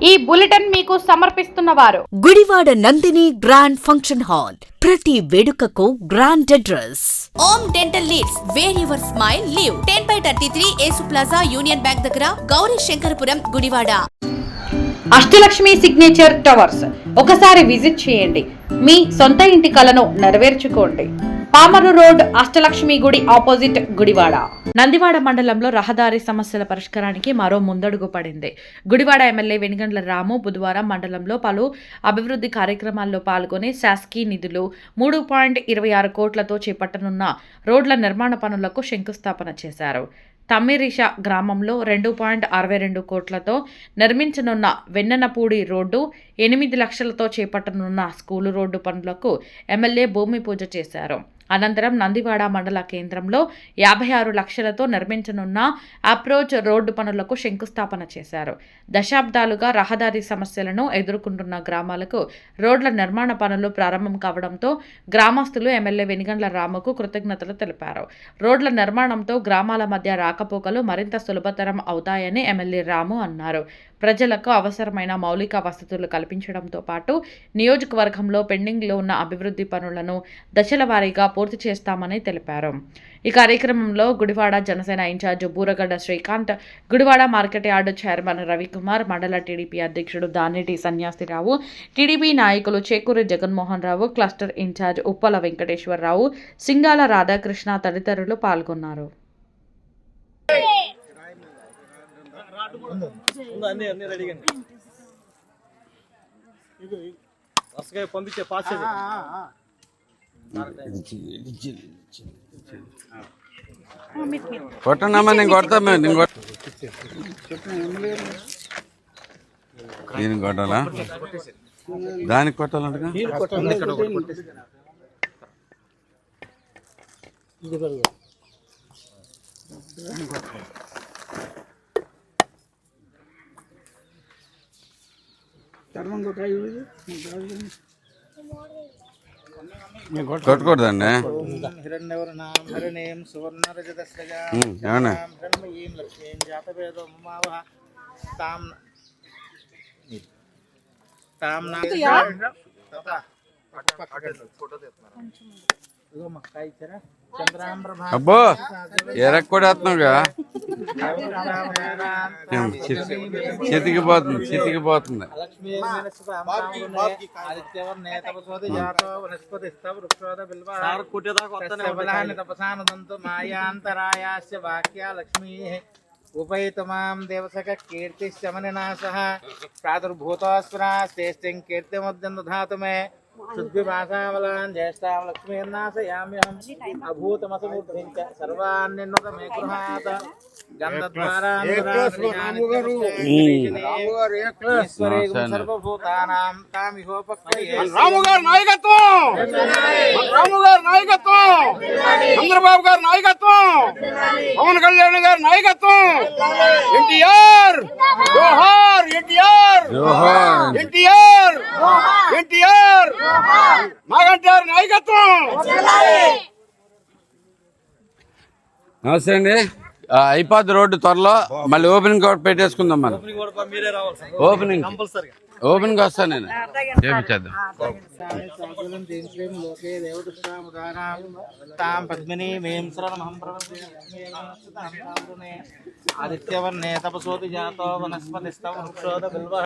ఈ బులెటిన్ మీకు సమర్పిస్తున్న వారు Gudivada Nandini grand function hall. ప్రతి వేడుకకు grand address. Om dental leads where your smile live 10/33 Yesu plaza union bank దగ్గర గౌరీ శంకరపురం గుడివాడ. అష్టలక్ష్మి సిగ్నేచర్ టవర్స్ ఒకసారి విజిట్ చేయండి. మీ సొంత ఇంటి కలను నెరవేర్చుకోండి. పామరు రోడ్, అష్టలక్ష్మి గుడి ఆపోజిట్, గుడివాడ. నందివాడ మండలంలో రహదారి సమస్యల పరిష్కారానికి మరో ముందడుగు పడింది. గుడివాడ ఎమ్మెల్యే వెనుగండ్ల రాము బుధవారం మండలంలో పలు అభివృద్ధి కార్యక్రమాల్లో పాల్గొని శాసకీయ నిధులు 3.26 కోట్లతో చేపట్టనున్న రోడ్ల నిర్మాణ పనులకు శంకుస్థాపన చేశారు. తమ్మిరిష గ్రామంలో 2.62 కోట్లతో నిర్మించనున్న వెన్నెనపూడి రోడ్డు, 8 లక్షలతో చేపట్టనున్న స్కూలు రోడ్డు పనులకు ఎమ్మెల్యే భూమి పూజ చేశారు. అనంతరం నందివాడ మండల కేంద్రంలో 56 లక్షలతో నిర్మించనున్న అప్రోచ్ రోడ్డు పనులకు శంకుస్థాపన చేశారు. దశాబ్దాలుగా రహదారి సమస్యలను ఎదుర్కొంటున్న గ్రామాలకు రోడ్ల నిర్మాణ పనులు ప్రారంభం కావడంతో గ్రామస్తులు ఎమ్మెల్యే వెనుగండ్ల రాముకు కృతజ్ఞతలు తెలిపారు. రోడ్ల నిర్మాణంతో గ్రామాల మధ్య రాకపోకలు మరింత సులభతరం అవుతాయని ఎమ్మెల్యే రాము అన్నారు. ప్రజలకు అవసరమైన మౌలిక వసతులు కల్పించడంతో పాటు నియోజకవర్గంలో పెండింగ్లో ఉన్న అభివృద్ధి పనులను దశల వారీగా పూర్తి చేస్తామని తెలిపారు. ఈ కార్యక్రమంలో Gudivada Janasena incharge Buragadda Srikanth, Gudivada market yard chairman Ravikumar, mandal TDP అధ్యక్షుడు దానేటి సన్యాసిరావు, టీడీపీ నాయకులు చేకూరి జగన్మోహన్ రావు, క్లస్టర్ ఇన్ఛార్జ్ ఉప్పల వెంకటేశ్వరరావు, సింగాల రాధాకృష్ణ తదితరులు పాల్గొన్నారు. పంపించే పాస్ కొట్టనమ్మా, నేను కొడతా. నేను కొట్టాలా? దానికి కొట్టాలంటగా. కొట్టకూడదండి. ఏమన్నా అబ్బో ఎరక్కొడేస్తున్నావుగా. చితికిపోతుంది. ఉపైతమాం దేవసక కీర్తిశమనినాశః ప్రాదుర్భూతోస్ఫురాశ్రేష్ఠిం కీర్తిముద్యం దధాతు మే శుద్ధిమాసామలాన్ జ్యేష్ఠాం లక్ష్మీర్నాశయామ్యహం అభూతమసమూర్ధిం చ సర్వాన్నిన్నుత మే గృహాత సర్వభూతానాం తామిహోపక్రయే. రాము గారి నాయకత్వం, రాము గారి నాయకత్వం, చంద్రబాబు గారి నాయకత్వం, పవన్ కళ్యాణ్ గారి నాయకత్వం, ఎన్టీఆర్ జోహార్, ఎన్టీఆర్ ఎన్టీఆర్ ఎన్టీఆర్ మాగంటారు నాయకత్వం. నమస్తే అండి. అయిపోద్ది రోడ్డు త్వరలో. మళ్ళీ ఓపెనింగ్ కూడా పెట్టేసుకుందాం. మనం ఓపెనింగ్ వస్తాను నేను చేపించేద్దాం. ఆదిత్యవర్ణే తపసోతి జాతో వనస్పతిస్తవ వృక్షోద బిల్వ